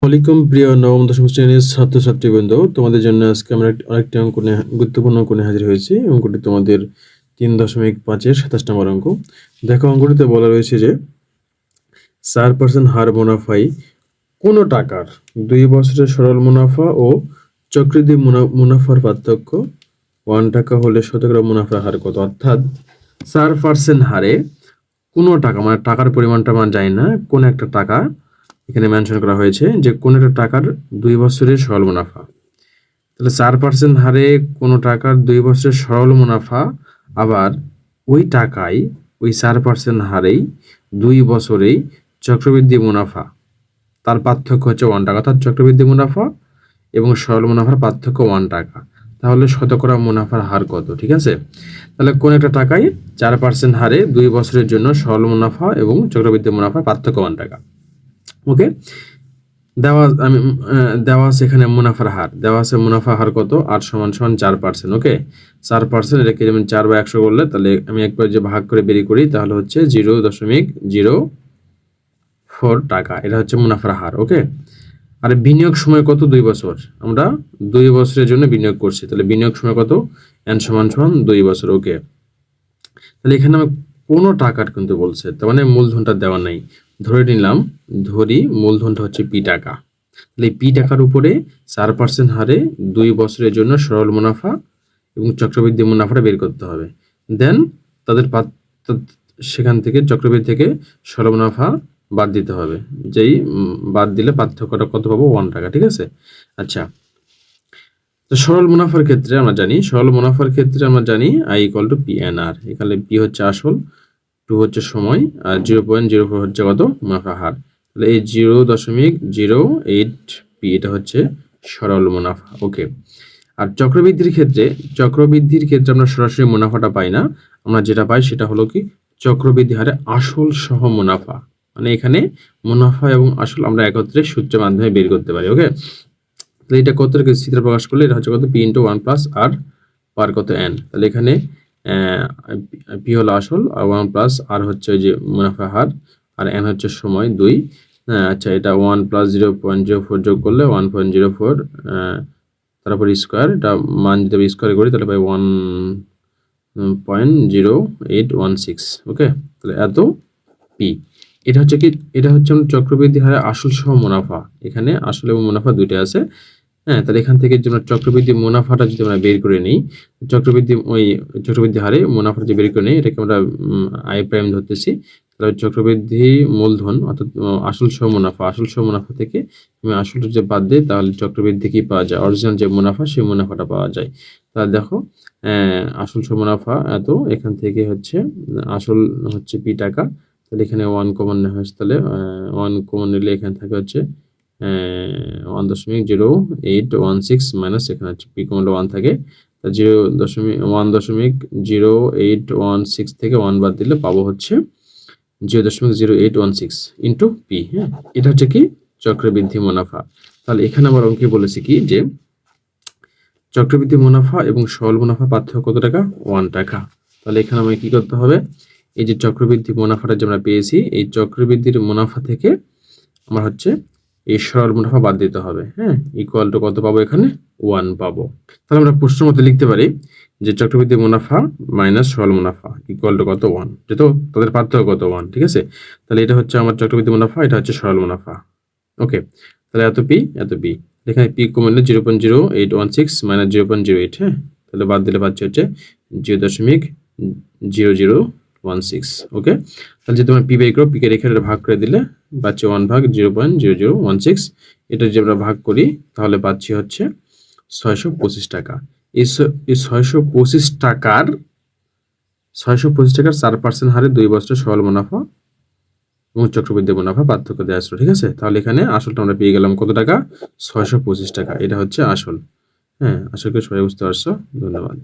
ওয়ালাইকুম প্রিয় নবম দশম শ্রেণীর ছাত্রছাত্রীবৃন্দ, তোমাদের জন্য আজকে আমরা আরেকটি অঙ্ক নিয়ে গুরুত্বপূর্ণ অঙ্ক নিয়ে হাজির হয়েছি। অঙ্কটি তোমাদের 3.5-এর 27 নম্বর অঙ্ক। দেখো, অঙ্কটিতে বলা রয়েছে যে 4% হার মুনাফায় কোনো টাকার 2 বছরের সরল মুনাফা ও চক্রবৃদ্ধি মুনাফার পার্থক্য 1 টাকা হলে শতকরা মুনাফার হার কত? অর্থাৎ 4% হারে কোনো টাকা, মানে টাকার পরিমাণটা আমরা জানি না, কোন একটা টাকা এখানে মেনশন করা হয়েছে যে কোন একটা টাকার 2 বছরের সরল মুনাফা। তাহলে 4% হারে কোনো টাকার 2 বছরের সরল মুনাফা, আবার ওই টাকায় ওই 4% হারেই 2 বছরেই চক্রবৃদ্ধি মুনাফা, তার পার্থক্য হচ্ছে 1 টাকা। অর্থাৎ চক্রবৃদ্ধি মুনাফা এবং সরল মুনাফার পার্থক্য 1 টাকা। তাহলে শতকরা মুনাফার হার কত? ঠিক আছে, তাহলে কোন একটা টাকায় 4% হারে 2 বছরের জন্য সরল মুনাফা এবং চক্রবৃদ্ধি মুনাফার পার্থক্য 1 টাকা। ওকে, দেওয়া আছে এখানে মুনাফার হার, দেওয়া আছে মুনাফা হার কত? 8 = 4%। ওকে, 4%, এটাকে যেমন 4 বা 100 করলে, তাহলে আমি একবার যে ভাগ করে বের করি, তাহলে হচ্ছে 0.04 টাকা। এটা হচ্ছে মুনাফার হার। ওকে, আর বিনিয়োগ সময় কত? 2 বছর। আমরা 2 বছরের জন্য বিনিয়োগ করছি, তাহলে বিনিয়োগ সময় কত? n = 2 বছর। ওকে, তাহলে এখানে আমি কোনো টাকার কিন্তু বলছে, তার মানে মূলধনটা দেওয়া নাই। ধরি মূলধনটা হচ্ছে পি টাকা। তাহলে পি টাকার উপরে 4% হারে 2 বছরের জন্য সরল মুনাফা এবং চক্রবৃদ্ধি মুনাফাটা বের করতে হবে। দেন তাদের সেখান থেকে চক্রবৃদ্ধি থেকে সরল মুনাফা বাদ দিতে হবে। যেই বাদ দিলে পার্থক্যটা কত পাবো? 1 টাকা। ঠিক আছে, আচ্ছা। তো সরল মুনাফার ক্ষেত্রে আমরা জানি I = PNR। এখানে পি হচ্ছে আসল, 2 হচ্ছে সময়, আর 0.04 হচ্ছে কত? মুনাফা হার। তাহলে এই 0.08 পি, এটা হচ্ছে সরল মুনাফা। ওকে, আর চক্রবৃদ্ধির ক্ষেত্রে আমরা সরাসরি মুনাফাটা পাই না। আমরা যেটা পাই সেটা হলো কি? চক্রবৃদ্ধি হারে আসল সহ মুনাফা। মানে এখানে মুনাফা এবং আসল আমরা একত্রে সূত্রের মাধ্যমে বের করতে পারি। ওকে, তাহলে এটা কত চিত্র প্রকাশ করলে এটা হচ্ছে কত? পি × 1 + r পার কত n। তাহলে এখানে পি হলো আসল, আর 1 + r হচ্ছে ওই যে মুনাফা হার, আর n হচ্ছে সময় 2। আচ্ছা, এটা 1 + 0.04 যোগ করলে 1.04, তারপর স্কোয়ার, এটা মান যদি স্কোয়ার করি তাহলে পাই 1.0816। ওকে, তাহলে এত পি। এটা হচ্ছে কি? এটা হচ্ছে আমরা চক্রবৃদ্ধি হারে আসল সহ মুনাফা। এখানে আসল এবং মুনাফা দুইটা আছে। হ্যাঁ, তাহলে এখান থেকে যদি আমরা চক্রবৃদ্ধি মুনাফাটা যদি আমরা বের করে নিই, চক্রবৃদ্ধি হারে মুনাফাটা যে বের করে নিই, এটাকে আমরা আই প্রাইম ধরতেছি। তাহলে চক্রবৃদ্ধি মূলধন, অর্থাৎ আসল সহ মুনাফা থেকে আমি আসলটা যে বাদ দিই, তাহলে চক্রবৃদ্ধি কি পাওয়া যায়? অরিজিনাল যে মুনাফা, সেই মুনাফাটা পাওয়া যায়। তাহলে দেখো, আসল সহ মুনাফা এত, এখান থেকে হচ্ছে আসল হচ্ছে পি টাকা। তাহলে এখানে 1 কমন নেওয়া হয়েছে, তাহলে 1 কমন নিলে এখানে থাকে হচ্ছে 1.0816 মাইনাস, এখানে হচ্ছে পি কমন 1 থাকে, 1.0816 থেকে 1 বাদ দিলে পাবো হচ্ছে 0.0816 ইন্টু পি। হ্যাঁ, এটা হচ্ছে কি? চক্রবৃদ্ধি মুনাফা। তাহলে এখানে আমার অঙ্কে বলেছি কি যে চক্রবৃদ্ধি মুনাফা এবং সরল মুনাফা পার্থক্য কত টাকা? 1 টাকা। তাহলে এখানে আমাকে কি করতে হবে? এই যে চক্রবৃদ্ধি মুনাফাটা যে আমরা পেয়েছি, এই চক্রবৃদ্ধির মুনাফা থেকে আমার হচ্ছে এই সরল মুনাফা বাদ দিতে হবে। হ্যাঁ, ইকুয়াল টু কত পাবো? এখানে 1 পাবো। তাহলে আমরা প্রশ্নের মধ্যে লিখতে পারি যে চক্রবৃদ্ধি মুনাফা মাইনাস সরল মুনাফা ইকুয়াল টু কত? 1। যেহেতু তাদের পার্থক্য কত? 1। ঠিক আছে, তাহলে এটা হচ্ছে আমার চক্রবৃদ্ধি মুনাফা, এটা হচ্ছে সরল মুনাফা। ওকে, তাহলে এত পি। এখানে পি কমলে 0.0816 মাইনাস 0.08। হ্যাঁ, তাহলে বাদ দিলে পাচ্ছি হচ্ছে 0.0016। ওকে, তাহলে যদি তোমরা পি বাই করো, পিকে রেখে ভাগ করে দিলে পাচ্ছি 1/0.0016। এটা যদি আমরা ভাগ করি তাহলে পাচ্ছি হচ্ছে 625 টাকা। এই 625 টাকার 4% হারে 2 বছরের সরল মুনাফা এবং চক্রবৃদ্ধি মুনাফা পার্থক্য দেওয়া আসলো। ঠিক আছে, তাহলে এখানে আসলটা আমরা পেয়ে গেলাম কত টাকা? 625 টাকা। এটা হচ্ছে আসল। হ্যাঁ, আশা করি সবাই বুঝতে পারছো। ধন্যবাদ।